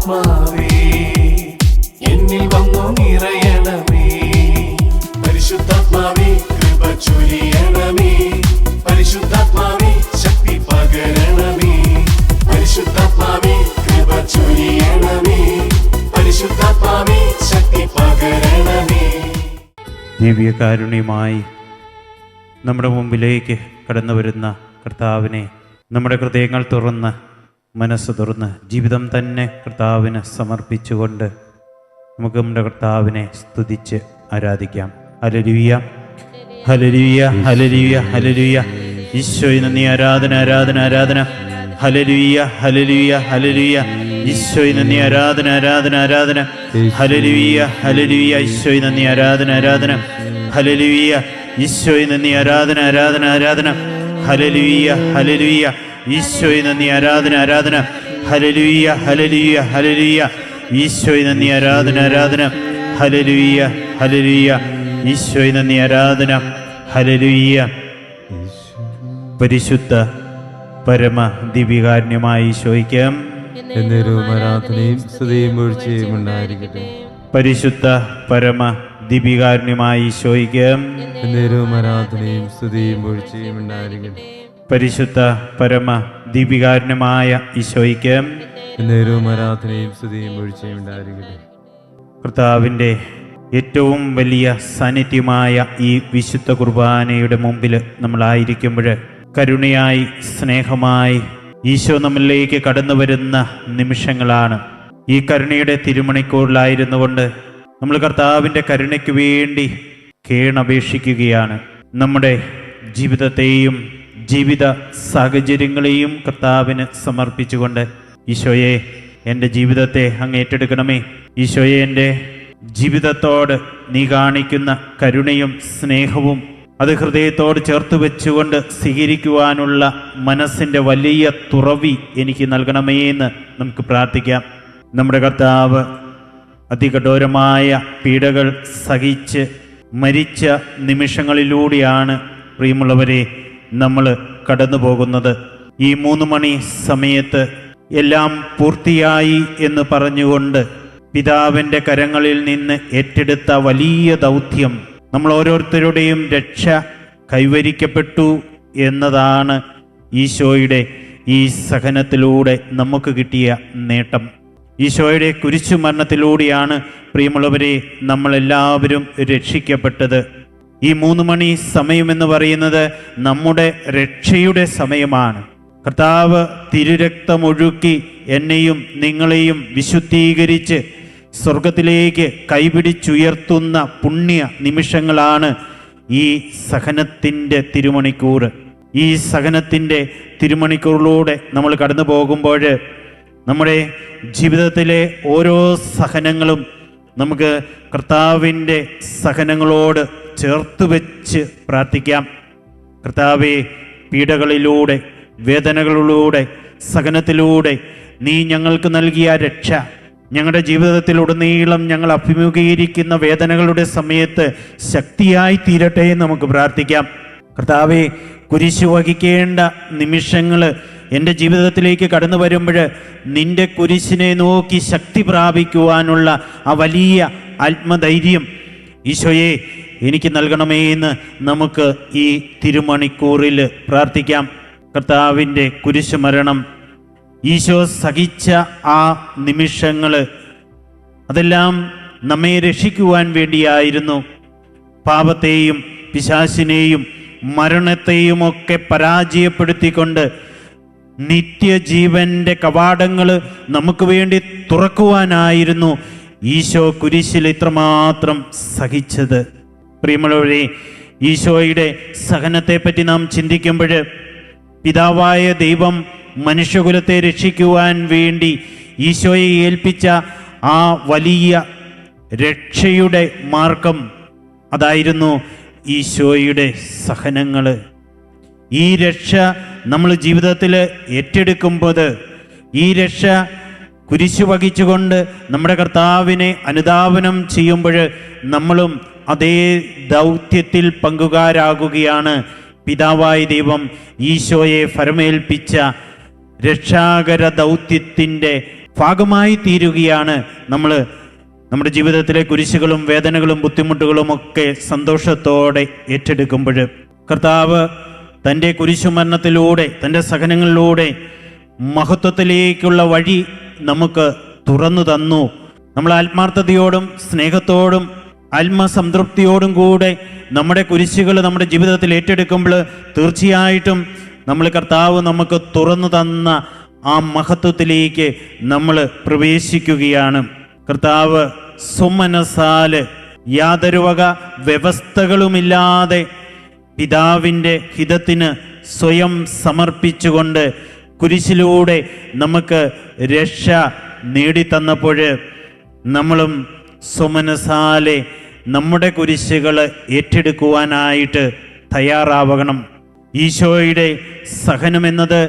പരിശുദ്ധാത്മാവേ എന്നിൽ വന്നു നിറയണമേ. പരിശുദ്ധാത്മാവേ കൃപ ചൊരിയണമേ. പരിശുദ്ധാത്മാവേ ശക്തി പകരണമേ. പരിശുദ്ധാത്മാവേ കൃപ ചൊരിയണമേ. പരിശുദ്ധാത്മാവേ ശക്തി പകരണമേ. ദിവ്യകാരുണ്യമായി നമ്മുടെ മുമ്പിലേക്ക് കടന്നു വരുന്ന കർത്താവിനെ നമ്മുടെ ഹൃദയങ്ങൾ തുറന്ന് മനസ്സ് തുറന്ന് ജീവിതം തന്നെ കർത്താവിന് സമർപ്പിച്ചുകൊണ്ട് നമുക്ക് നമ്മുടെ കർത്താവിനെ സ്തുതിച്ച് ആരാധിക്കാം. Hallelujah, hallelujah, hallelujah, hallelujah. ഈശോയെ നന്ദി, ആരാധന, ആരാധന, ആരാധന. Hallelujah, hallelujah, hallelujah. ഈശോയെ നന്ദി, ആരാധന, ആരാധന, ആരാധന. Hallelujah, hallelujah. ഈശോയെ നന്ദി, ആരാധന, ആരാധന. ഹല്ലേലൂയ. ഈശോയെ നന്ദി, ആരാധന, ആരാധന, ആരാധന. Hallelujah, hallelujah. ഈശോയെ നന്ദി, ആരാധന, ആരാധന. Hallelujah, hallelujah, hallelujah. ഈശോയെ നന്ദി, ആരാധന, ആരാധന. Hallelujah, hallelujah. ഈശോയെ നന്ദി, ആരാധന. ഹല്ലേലൂയ. പരിശുദ്ധ പരമ ദിവ്യകാരുണ്യമായ ഈശോയ്ക്ക് ആരാധനയും സ്തുതിയും വീഴ്ചയും ഉണ്ടായിരിക്കട്ടെ. പരിശുദ്ധ പരമ ദിവ്യകാരുണ്യമായ ഈശോയ്ക്ക് ആരാധനയും സ്തുതിയും വീഴ്ചയും ഉണ്ടായിരിക്കട്ടെ. പരിശുദ്ധ പരമ ദിവ്യകാരുണ്യമായ ഈശോയ്ക്ക് ആരാധനയും സ്തുതിയും വീഴ്ചയും ഉണ്ടായിരിക്കട്ടെ. കർത്താവിൻ്റെ ഏറ്റവും വലിയ സാന്നിധ്യമായ ഈ വിശുദ്ധ കുർബാനയുടെ മുമ്പിൽ നമ്മളായിരിക്കുമ്പോൾ കരുണയായി സ്നേഹമായി ഈശോ നമ്മളിലേക്ക് കടന്നു വരുന്ന നിമിഷങ്ങളാണ്. ഈ കരുണയുടെ തിരുമണിക്കൂറിലായിരുന്നു കൊണ്ട് നമ്മൾ കർത്താവിൻ്റെ കരുണയ്ക്ക് വേണ്ടി കേണപേക്ഷിക്കുകയാണ്. നമ്മുടെ ജീവിതത്തെയും ജീവിത സാഹചര്യങ്ങളെയും കർത്താവിന് സമർപ്പിച്ചുകൊണ്ട് ഈശോയെ എൻ്റെ ജീവിതത്തെ അങ്ങ് ഏറ്റെടുക്കണമേ. ഈശോയെ എൻ്റെ ജീവിതത്തോട് നീ കാണിക്കുന്ന കരുണയും സ്നേഹവും അത് ഹൃദയത്തോട് ചേർത്ത് വെച്ചുകൊണ്ട് സ്വീകരിക്കുവാനുള്ള മനസ്സിൻ്റെ വലിയ തുറവി എനിക്ക് നൽകണമേ എന്ന് നമുക്ക് പ്രാർത്ഥിക്കാം. നമ്മുടെ കർത്താവ് അതികഠോരമായ പീഡകൾ സഹിച്ച് മരിച്ച നിമിഷങ്ങളിലൂടെയാണ് പ്രിയമുള്ളവരെ നമ്മൾ കടന്നു പോകുന്നത്. ഈ 3 മണി സമയത്ത് എല്ലാം പൂർത്തിയായി എന്ന് പറഞ്ഞുകൊണ്ട് പിതാവിൻ്റെ കരങ്ങളിൽ നിന്ന് ഏറ്റെടുത്ത വലിയ ദൗത്യം നമ്മൾ ഓരോരുത്തരുടെയും രക്ഷ കൈവരിക്കപ്പെട്ടു എന്നതാണ് ഈശോയുടെ ഈ സഹനത്തിലൂടെ നമുക്ക് കിട്ടിയ നേട്ടം. ഈശോയുടെ കുരിശുമരണത്തിലൂടെയാണ് പ്രിയമുള്ളവരെ നമ്മളെല്ലാവരും രക്ഷിക്കപ്പെട്ടത്. ഈ 3 മണി സമയമെന്ന് പറയുന്നത് നമ്മുടെ രക്ഷയുടെ സമയമാണ്. കർത്താവ് തിരുരക്തമൊഴുക്കി എന്നെയും നിങ്ങളെയും വിശുദ്ധീകരിച്ച് സ്വർഗത്തിലേക്ക് കൈപിടിച്ചുയർത്തുന്ന പുണ്യ നിമിഷങ്ങളാണ് ഈ സഹനത്തിൻ്റെ തിരുമണിക്കൂർ. ഈ സഹനത്തിൻ്റെ തിരുമണിക്കൂറിലൂടെ നമ്മൾ കടന്നു പോകുമ്പോൾ നമ്മുടെ ജീവിതത്തിലെ ഓരോ സഹനങ്ങളും നമുക്ക് കർത്താവിൻ്റെ സഹനങ്ങളോട് ചേർത്ത് വെച്ച് പ്രാർത്ഥിക്കാം. കർത്താവേ, പീഡകളിലൂടെ, വേദനകളിലൂടെ, സഹനത്തിലൂടെ നീ ഞങ്ങൾക്ക് നൽകിയ രക്ഷ ഞങ്ങളുടെ ജീവിതത്തിലുടനീളം ഞങ്ങൾ അഭിമുഖീകരിക്കുന്ന വേദനകളുടെ സമയത്ത് ശക്തിയായി തീരട്ടെ എന്ന് നമുക്ക് പ്രാർത്ഥിക്കാം. കർത്താവേ, കുരിശ് വഹിക്കേണ്ട നിമിഷങ്ങൾ എൻ്റെ ജീവിതത്തിലേക്ക് കടന്നു വരുമ്പോൾ നിൻ്റെ കുരിശിനെ നോക്കി ശക്തി പ്രാപിക്കുവാനുള്ള ആ വലിയ ആത്മധൈര്യം ഈശോയെ എനിക്ക് നൽകണമേ എന്ന് നമുക്ക് ഈ തിരുമണിക്കൂറിൽ പ്രാർത്ഥിക്കാം. കർത്താവിൻ്റെ കുരിശ് മരണം, ഈശോ സഹിച്ച ആ നിമിഷങ്ങൾ, അതെല്ലാം നമ്മെ രക്ഷിക്കുവാൻ വേണ്ടിയായിരുന്നു. പാപത്തെയും പിശാചിനെയും മരണത്തെയുമൊക്കെ പരാജയപ്പെടുത്തിക്കൊണ്ട് നിത്യജീവൻ്റെ കവാടങ്ങൾ നമുക്ക് വേണ്ടി തുറക്കുവാനായിരുന്നു ഈശോ കുരിശിൽ ഇത്രമാത്രം സഹിച്ചത്. പ്രിയമുള്ളവരെ, ഈശോയുടെ സഹനത്തെപ്പറ്റി നാം ചിന്തിക്കുമ്പോൾ പിതാവായ ദൈവം മനുഷ്യകുലത്തെ രക്ഷിക്കുവാൻ വേണ്ടി ഈശോയെ ഏൽപ്പിച്ച ആ വലിയ രക്ഷയുടെ മാർഗം അതായിരുന്നു ഈശോയുടെ സഹനങ്ങൾ. ഈ രക്ഷ നമ്മൾ ജീവിതത്തിൽ ഏറ്റെടുക്കുമ്പോൾ, ഈ രക്ഷ കുരിശു വഹിച്ചുകൊണ്ട് നമ്മുടെ കർത്താവിനെ അനുധാവനം ചെയ്യുമ്പോൾ നമ്മളും അതേ ദൗത്യത്തിൽ പങ്കുകാരാകുകയാണ്. പിതാവായ ദൈവം ഈശോയെ ഫരമേൽപ്പിച്ച രക്ഷാകര ദൗത്യത്തിൻ്റെ ഭാഗമായി തീരുകയാണ്. നമ്മുടെ ജീവിതത്തിലെ കുരിശുകളും വേദനകളും ബുദ്ധിമുട്ടുകളും ഒക്കെ സന്തോഷത്തോടെ ഏറ്റെടുക്കുമ്പോൾ കർത്താവ് തൻ്റെ കുരിശുമരണത്തിലൂടെ, തൻ്റെ സഹനങ്ങളിലൂടെ മഹത്വത്തിലേക്കുള്ള വഴി നമുക്ക് തുറന്നു തന്നു. നമ്മൾ ആത്മാർത്ഥതയോടും സ്നേഹത്തോടും ആത്മസംതൃപ്തിയോടും കൂടെ നമ്മുടെ കുരിശുകൾ നമ്മുടെ ജീവിതത്തിൽ ഏറ്റെടുക്കുമ്പോൾ തീർച്ചയായിട്ടും കർത്താവ് നമുക്ക് തുറന്നു തന്ന ആ മഹത്വത്തിലേക്ക് നമ്മൾ പ്രവേശിക്കുകയാണ്. കർത്താവ് സുമനസാല് യാതൊരു വക വ്യവസ്ഥകളുമില്ലാതെ പിതാവിൻ്റെ ഹിതത്തിന് സ്വയം സമർപ്പിച്ചുകൊണ്ട് കുരിശിലൂടെ നമുക്ക് രക്ഷ നേടിത്തന്നപ്പോൾ നമ്മളും സുമനസാലെ നമ്മുടെ കുരിശുകൾ ഏറ്റെടുക്കുവാനായിട്ട് തയ്യാറാവണം. ഈശോയുടെ സഹനമെന്നത്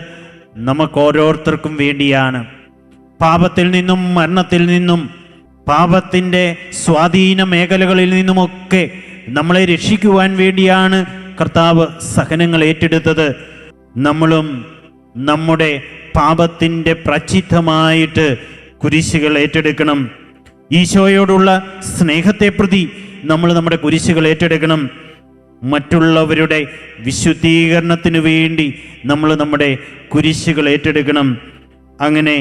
നമുക്ക് ഓരോരുത്തർക്കും വേണ്ടിയാണ്. പാപത്തിൽ നിന്നും മരണത്തിൽ നിന്നും പാപത്തിൻ്റെ സ്വാധീന മേഖലകളിൽ നിന്നുമൊക്കെ നമ്മളെ രക്ഷിക്കുവാൻ വേണ്ടിയാണ് കർത്താവ് സഹനങ്ങൾ ഏറ്റെടുത്തത്. നമ്മളും നമ്മുടെ പാപത്തിൻ്റെ പ്രായശ്ചിത്തമായിട്ട് കുരിശുകൾ ഏറ്റെടുക്കണം. ഈശോയോടുള്ള സ്നേഹത്തെ പ്രതി നമ്മൾ നമ്മുടെ കുരിശുകൾ ഏറ്റെടുക്കണം. മറ്റുള്ളവരുടെ വിശുദ്ധീകരണത്തിന് വേണ്ടി നമ്മൾ നമ്മുടെ കുരിശുകൾ ഏറ്റെടുക്കണം. അങ്ങനെ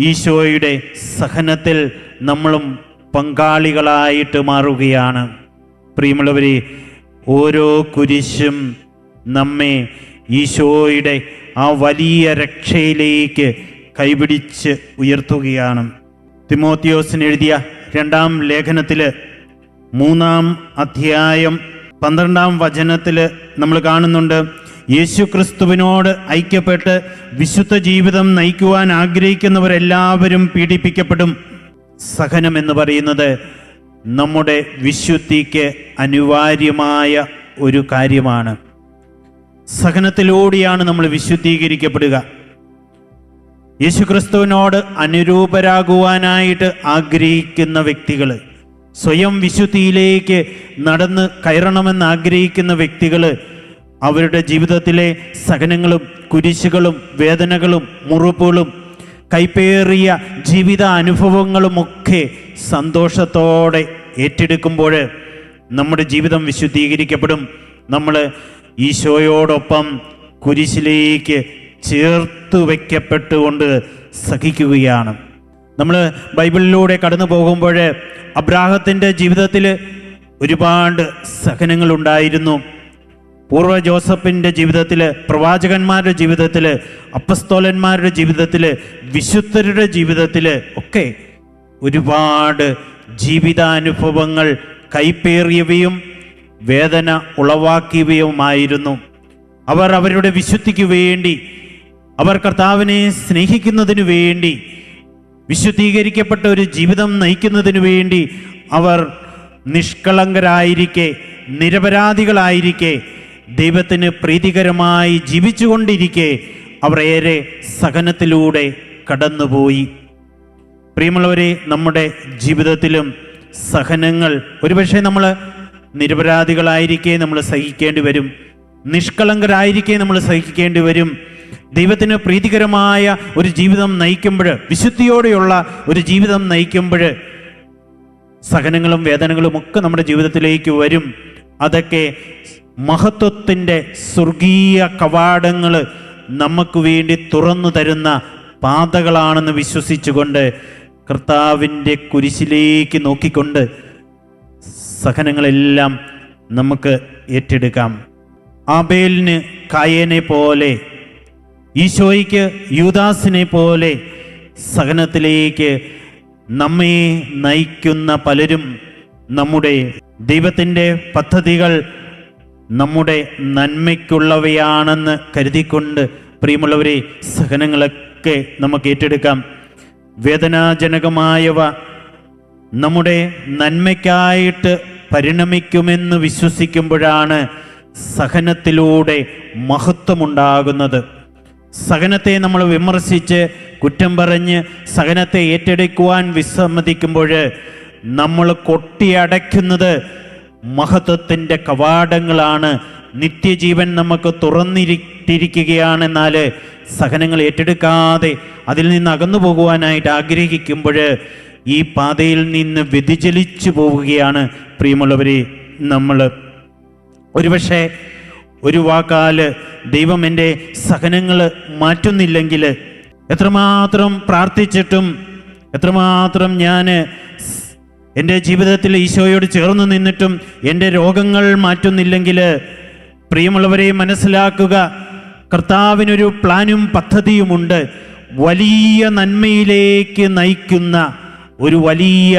ഈശോയുടെ സഹനത്തിൽ നമ്മളും പങ്കാളികളായിട്ട് മാറുകയാണ്. പ്രിയമുള്ളവരെ, ഓരോ കുരിശും നമ്മെ ഈശോയുടെ ആ വലിയ രക്ഷയിലേക്ക് കൈപിടിച്ച് ഉയർത്തുകയാണ്. തിമോത്തിയോസിന് എഴുതിയ 2-ാം ലേഖനത്തിൽ 3-ാം അധ്യായം 12-ാം വചനത്തിൽ നമ്മൾ കാണുന്നുണ്ട്, യേശുക്രിസ്തുവിനോട് ഐക്യപ്പെട്ട് വിശുദ്ധ ജീവിതം നയിക്കുവാൻ ആഗ്രഹിക്കുന്നവരെല്ലാവരും പീഡിപ്പിക്കപ്പെടും. സഹനം എന്ന് പറയുന്നത് നമ്മുടെ വിശുദ്ധിക്ക് അനിവാര്യമായ ഒരു കാര്യമാണ്. സഹനത്തിലൂടെയാണ് നമ്മൾ വിശുദ്ധീകരിക്കപ്പെടുക. യേശുക്രിസ്തുവിനോട് അനുരൂപരാകുവാനായിട്ട് ആഗ്രഹിക്കുന്ന വ്യക്തികൾ, സ്വയം വിശുദ്ധിയിലേക്ക് നടന്ന് കയറണമെന്ന് ആഗ്രഹിക്കുന്ന വ്യക്തികൾ അവരുടെ ജീവിതത്തിലെ സഹനങ്ങളും കുരിശുകളും വേദനകളും മുറിവുകളും കൈപ്പേറിയ ജീവിത അനുഭവങ്ങളുമൊക്കെ സന്തോഷത്തോടെ ഏറ്റെടുക്കുമ്പോൾ നമ്മുടെ ജീവിതം വിശുദ്ധീകരിക്കപ്പെടും. നമ്മൾ ഈശോയോടൊപ്പം കുരിശിലേക്ക് ചേർത്ത് വയ്ക്കപ്പെട്ടുകൊണ്ട് സഹിക്കുകയാണ്. നമ്മൾ ബൈബിളിലൂടെ കടന്നു പോകുമ്പോൾ അബ്രാഹത്തിൻ്റെ ജീവിതത്തിൽ ഒരുപാട് സഹനങ്ങളുണ്ടായിരുന്നു. പൂർവ്വ ജോസഫിൻ്റെ ജീവിതത്തിൽ, പ്രവാചകന്മാരുടെ ജീവിതത്തിൽ, അപ്പസ്തോലന്മാരുടെ ജീവിതത്തിൽ, വിശുദ്ധരുടെ ജീവിതത്തിൽ ഒക്കെ ഒരുപാട് ജീവിതാനുഭവങ്ങൾ കൈപ്പേറിയവയും വേദന ഉളവാക്കിയവയുമായിരുന്നു. അവർ അവരുടെ വിശുദ്ധിക്ക് വേണ്ടി, അവർ കർത്താവിനെ സ്നേഹിക്കുന്നതിനു വേണ്ടി, വിശുദ്ധീകരിക്കപ്പെട്ട ഒരു ജീവിതം നയിക്കുന്നതിനു വേണ്ടി അവർ നിഷ്കളങ്കരായിരിക്കെ, നിരപരാധികളായിരിക്കെ, ദൈവത്തിന് പ്രീതികരമായി ജീവിച്ചുകൊണ്ടിരിക്കെ അവർ ഏറെ സഹനത്തിലൂടെ കടന്നുപോയി. പ്രിയമുള്ളവരെ, നമ്മുടെ ജീവിതത്തിലും സഹനങ്ങൾ ഒരുപക്ഷെ നമ്മൾ നിരപരാധികളായിരിക്കെ നമ്മൾ സഹിക്കേണ്ടി വരും, നിഷ്കളങ്കരായിരിക്കെ നമ്മൾ സഹിക്കേണ്ടി വരും. ദൈവത്തിന് പ്രീതികരമായ ഒരു ജീവിതം നയിക്കുമ്പോൾ, വിശുദ്ധിയോടെയുള്ള ഒരു ജീവിതം നയിക്കുമ്പോൾ സഹനങ്ങളും വേദനകളും ഒക്കെ നമ്മുടെ ജീവിതത്തിലേക്ക് വരും. അതൊക്കെ മഹത്വത്തിൻ്റെ സ്വർഗീയ കവാടങ്ങൾ നമുക്ക് വേണ്ടി തുറന്നു തരുന്ന പാതകളാണെന്ന് വിശ്വസിച്ചുകൊണ്ട് കർത്താവിൻ്റെ കുരിശിലേക്ക് നോക്കിക്കൊണ്ട് സഹനങ്ങളെല്ലാം നമുക്ക് ഏറ്റെടുക്കാം. ആബേലിന് കായേനെ പോലെ, ഈശോയ്ക്ക് യൂദാസിനെ പോലെ സഹനത്തിലേക്ക് നമ്മെ നയിക്കുന്ന പലരും നമ്മുടെ ദൈവത്തിൻ്റെ പദ്ധതികൾ നമ്മുടെ നന്മയ്ക്കുള്ളവയാണെന്ന് കരുതിക്കൊണ്ട് പ്രിയമുള്ളവരെ സഹനങ്ങളൊക്കെ നമുക്ക് ഏറ്റെടുക്കാം. വേദനാജനകമായവ നമ്മുടെ നന്മയ്ക്കായിട്ട് പരിണമിക്കുമെന്ന് വിശ്വസിക്കുമ്പോഴാണ് സഹനത്തിലൂടെ മഹത്വമുണ്ടാകുന്നത്. സഹനത്തെ നമ്മൾ വിമർശിച്ച് കുറ്റം പറഞ്ഞ് സഹനത്തെ ഏറ്റെടുക്കുവാൻ വിസമ്മതിക്കുമ്പോൾ നമ്മൾ കൊട്ടിയടയ്ക്കുന്നത് മഹത്വത്തിൻ്റെ കവാടങ്ങളാണ്. നിത്യജീവൻ നമുക്ക് തുറന്നിരിക്കുകയാണെന്നാൽ സഹനങ്ങൾ ഏറ്റെടുക്കാതെ അതിൽ നിന്ന് അകന്നു പോകുവാനായിട്ട് ആഗ്രഹിക്കുമ്പോൾ ഈ പാതയിൽ നിന്ന് വ്യതിചലിച്ചു പോവുകയാണ് പ്രിയമുള്ളവരെ നമ്മൾ. ഒരുപക്ഷെ ഒരു വാക്കാൽ ദൈവം എൻ്റെ സഹനങ്ങൾ മാറ്റുന്നില്ലെങ്കിൽ, എത്രമാത്രം പ്രാർത്ഥിച്ചിട്ടും എത്രമാത്രം ഞാൻ എൻ്റെ ജീവിതത്തിൽ ഈശോയോട് ചേർന്ന് നിന്നിട്ടും എൻ്റെ രോഗങ്ങൾ മാറ്റുന്നില്ലെങ്കിൽ, പ്രിയമുള്ളവരെ മനസ്സിലാക്കുക, കർത്താവിനൊരു പ്ലാനും പദ്ധതിയുമുണ്ട്. വലിയ നന്മയിലേക്ക് നയിക്കുന്ന ഒരു വലിയ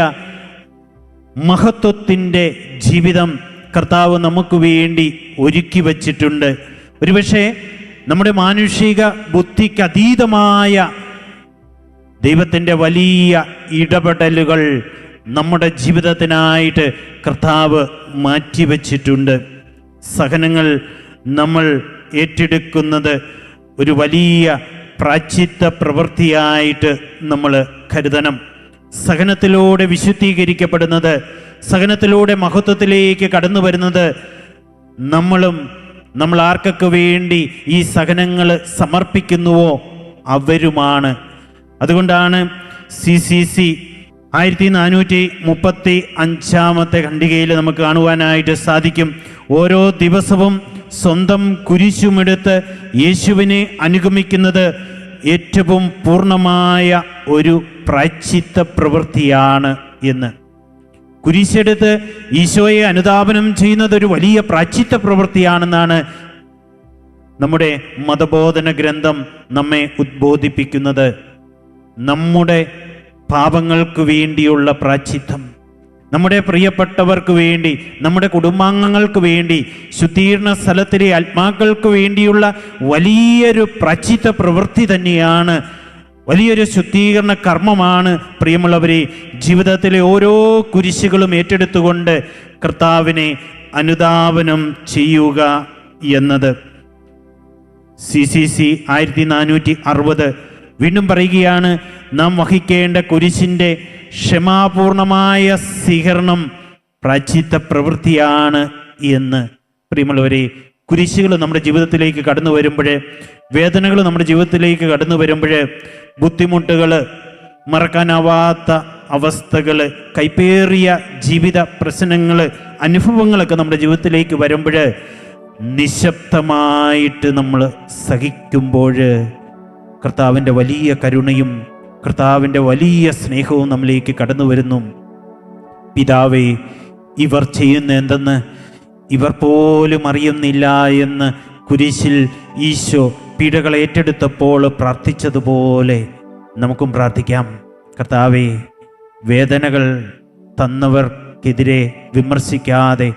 മഹത്വത്തിൻ്റെ ജീവിതം കർത്താവ് നമുക്ക് വേണ്ടി ഒരുക്കി വച്ചിട്ടുണ്ട്. ഒരുപക്ഷെ നമ്മുടെ മാനുഷിക ബുദ്ധിക്ക് അതീതമായ ദൈവത്തിൻ്റെ വലിയ ഇടപെടലുകൾ നമ്മുടെ ജീവിതത്തിനായിട്ട് കർത്താവ് മാറ്റിവെച്ചിട്ടുണ്ട്. സഹനങ്ങൾ നമ്മൾ ഏറ്റെടുക്കുന്നത് ഒരു വലിയ പ്രായശ്ചിത്ത പ്രവൃത്തിയായിട്ട് നമ്മൾ കരുതണം. സഹനത്തിലൂടെ വിശുദ്ധീകരിക്കപ്പെടുന്നത്, സഹനത്തിലൂടെ മഹത്വത്തിലേക്ക് കടന്നു വരുന്നത് നമ്മൾ ആർക്കൊക്കെ വേണ്ടി ഈ സഹനങ്ങൾ സമർപ്പിക്കുന്നുവോ അവരുമാണ്. അതുകൊണ്ടാണ് CCC 1435 ഖണ്ഡികയിൽ നമുക്ക് കാണുവാനായിട്ട് സാധിക്കും. ഓരോ ദിവസവും സ്വന്തം കുരിശുമെടുത്ത് യേശുവിനെ അനുഗമിക്കുന്നത് ഏറ്റവും പൂർണ്ണമായ ഒരു പ്രായശ്ചിത്ത പ്രവൃത്തിയാണ് എന്ന്. കുരിശെടുത്ത് ഈശോയെ അനുധാപനം ചെയ്യുന്നത് ഒരു വലിയ പ്രായശ്ചിത്ത പ്രവൃത്തിയാണെന്നാണ് നമ്മുടെ മതബോധന ഗ്രന്ഥം നമ്മെ ഉദ്ബോധിപ്പിക്കുന്നത്. നമ്മുടെ പാപങ്ങൾക്ക് വേണ്ടിയുള്ള പ്രായശ്ചിത്തം, നമ്മുടെ പ്രിയപ്പെട്ടവർക്ക് വേണ്ടി, നമ്മുടെ കുടുംബാംഗങ്ങൾക്ക് വേണ്ടി, ശുദ്ധീകരണ സ്ഥലത്തിലെ ആത്മാക്കൾക്ക് വേണ്ടിയുള്ള വലിയൊരു പ്രായശ്ചിത്ത പ്രവൃത്തി തന്നെയാണ്, വലിയൊരു ശുദ്ധീകരണ കർമ്മമാണ് പ്രിയമുള്ളവരെ. ജീവിതത്തിലെ ഓരോ കുരിശുകളും ഏറ്റെടുത്തുകൊണ്ട് കർത്താവിനെ അനുധാവനം ചെയ്യുക എന്നത്. CCC 1460 വീണ്ടും പറയുകയാണ്, നാം വഹിക്കേണ്ട കുരിശിൻ്റെ ക്ഷമാപൂർണമായ സ്വീകരണം പ്രായശ്ചിത്ത പ്രവൃത്തിയാണ് എന്ന്. പ്രിയമുള്ളവരെ, കുരിശുകൾ നമ്മുടെ ജീവിതത്തിലേക്ക് കടന്നു വരുമ്പോൾ, വേദനകൾ നമ്മുടെ ജീവിതത്തിലേക്ക് കടന്നു വരുമ്പോൾ, ബുദ്ധിമുട്ടുകൾ, മറക്കാനാവാത്ത അവസ്ഥകൾ, കൈപ്പേറിയ ജീവിത പ്രശ്നങ്ങൾ, അനുഭവങ്ങളൊക്കെ നമ്മുടെ ജീവിതത്തിലേക്ക് വരുമ്പോൾ നിശബ്ദമായിട്ട് നമ്മൾ സഹിക്കുമ്പോൾ കർത്താവിൻ്റെ വലിയ കരുണയും കർത്താവിൻ്റെ വലിയ സ്നേഹവും നമ്മിലേക്ക് കടന്നു വരുന്നു. പിതാവേ, ഇവർ ചെയ്യുന്ന എന്തെന്ന് ഇവർ പോലും അറിയുന്നില്ല എന്ന് കുരിശിൽ ഈശോ പീഡകൾ ഏറ്റെടുത്തപ്പോൾ പ്രാർത്ഥിച്ചതുപോലെ നമുക്കും പ്രാർത്ഥിക്കാം. കർത്താവേ, വേദനകൾ തന്നവർക്കെതിരെ വിമർശിക്കാതെ,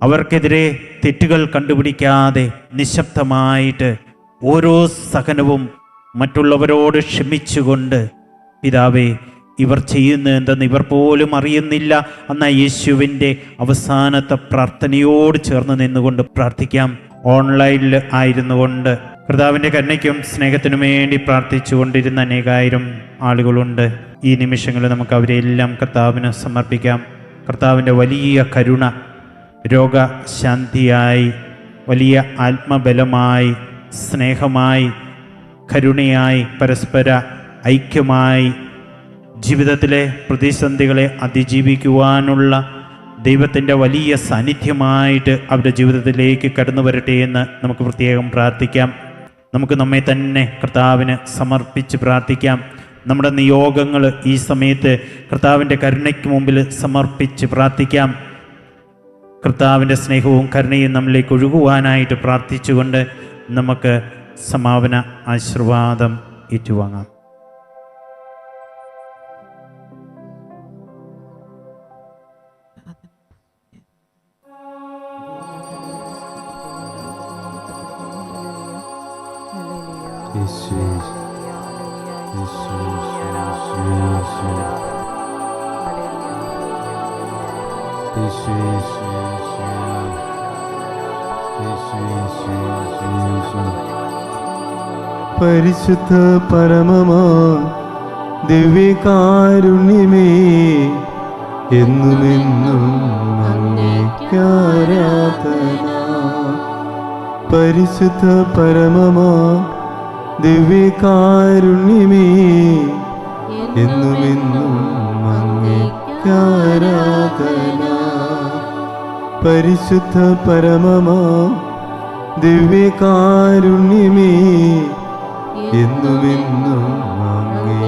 അവർക്കെതിരെ തെറ്റുകൾ കണ്ടുപിടിക്കാതെ നിശബ്ദമായിട്ട് ഓരോ സഹനവും മറ്റുള്ളവരോട് ക്ഷമിച്ചുകൊണ്ട്, പിതാവേ, ഇവർ ചെയ്യുന്ന എന്തെന്ന് ഇവർ പോലും അറിയുന്നില്ല എന്ന യേശുവിൻ്റെ അവസാനത്തെ പ്രാർത്ഥനയോട് ചേർന്ന് നിന്നുകൊണ്ട് പ്രാർത്ഥിക്കാം. ഓൺലൈനിൽ ആയിരുന്നുകൊണ്ട് കർത്താവിൻ്റെ കരുണയ്ക്കും സ്നേഹത്തിനും വേണ്ടി പ്രാർത്ഥിച്ചു കൊണ്ടിരുന്ന അനേകായിരം ആളുകളുണ്ട്. ഈ നിമിഷങ്ങളിൽ നമുക്ക് അവരെല്ലാം കർത്താവിന് സമർപ്പിക്കാം. കർത്താവിൻ്റെ വലിയ കരുണ രോഗശാന്തിയായി, വലിയ ആത്മബലമായി, സ്നേഹമായി, കരുണയായി, പരസ്പര ഐക്യമായി, ജീവിതത്തിലെ പ്രതിസന്ധികളെ അതിജീവിക്കുവാനുള്ള ദൈവത്തിൻ്റെ വലിയ സാന്നിധ്യമായിട്ട് അവരുടെ ജീവിതത്തിലേക്ക് കടന്നു വരട്ടെ എന്ന് നമുക്ക് പ്രത്യേകം പ്രാർത്ഥിക്കാം. നമുക്ക് നമ്മെ തന്നെ കർത്താവിന് സമർപ്പിച്ച് പ്രാർത്ഥിക്കാം. നമ്മുടെ നിയോഗങ്ങൾ ഈ സമയത്ത് കർത്താവിൻ്റെ കരുണയ്ക്ക് മുമ്പിൽ സമർപ്പിച്ച് പ്രാർത്ഥിക്കാം. കർത്താവിൻ്റെ സ്നേഹവും കരുണയും നമ്മളിലേക്ക് ഒഴുകുവാനായിട്ട് പ്രാർത്ഥിച്ചുകൊണ്ട് നമുക്ക് സമാപന ആശീർവാദം ഏറ്റുവാങ്ങാം. പരിശുദ്ധ പരമമാ ദിവ്യകാരുണ്യമേ, എന്നുമെന്നും അങ്ങേക്കാരാധന. പരിശുദ്ധ പരമമാ ദിവ്യകാരുണ്യമേ എന്നുമെന്നും അങ്ങേക്കാരാധന. പരിശുദ്ധ പരമമാ ദിവ്യകാരുണ്യമേ എന്നുമെന്നും അങ്ങേ